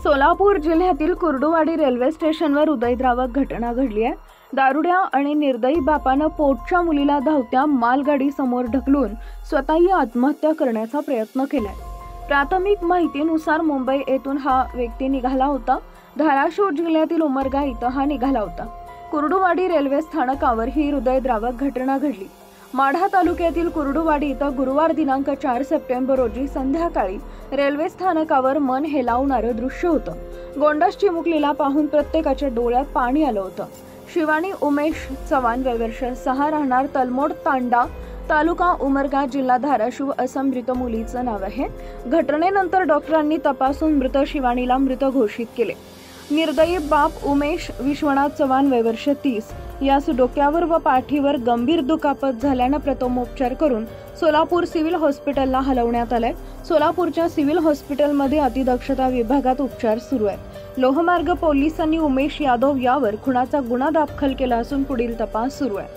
सोलापूर जिल्ह्यातील कुर्डुवाडी रेल्वे स्टेशनवर उदयद्रावक घटना घडली आहे। दारुड्या आणि निर्दयी बापानं पोटच्या मुलीला धावत्या मालगाडी समोर ढकलून स्वतःही आत्महत्या करण्याचा प्रयत्न केलाय। प्राथमिक माहितीनुसार मुंबई येथून हा व्यक्ती निघाला होता। धाराशिव जिल्ह्यातील उमरगा इथं हा निघाला होता। कुर्डुवाडी रेल्वे स्थानकावर ही हृदयद्रावक घटना घडली। माढा तालुक्यातील कुर्डुवाडी इथं गुरुवार दिनांक 4 सप्टेंबर रोजी संध्याकाळी रेल्वे स्थानकावर मन हेलावणारं दृश्य होतं। गोंडस चिमुकलीला पाहून प्रत्येकाच्या डोळ्यात पाणी आलं होतं। शिवानी उमेश चव्हाण, वय वर्ष 6, राहणार तलमोड तांडा, तालुका उमरगा, जिल्हा धाराशिव असं मृत मुलीचं नाव आहे। घटनेनंतर डॉक्टरांनी तपासून मृत शिवानीला मृत घोषित केले। निर्दयी बाप उमेश विश्वनाथ चव्हाण, वय वर्ष 30, यास डोक्यावर व पाठीवर गंभीर दुखापत झाल्याने प्रथमोपचार करून सोलापूर सिव्हिल हॉस्पिटलला हलवण्यात आले। सोलापूरच्या सिव्हिल हॉस्पिटलमध्ये अतिदक्षता विभागात उपचार सुरू आहेत। लोहमार्ग पोलिसांनी उमेश यादव यावर खुनाचा गुन्हा दाखल केला असून पुढील तपास सुरू आहे।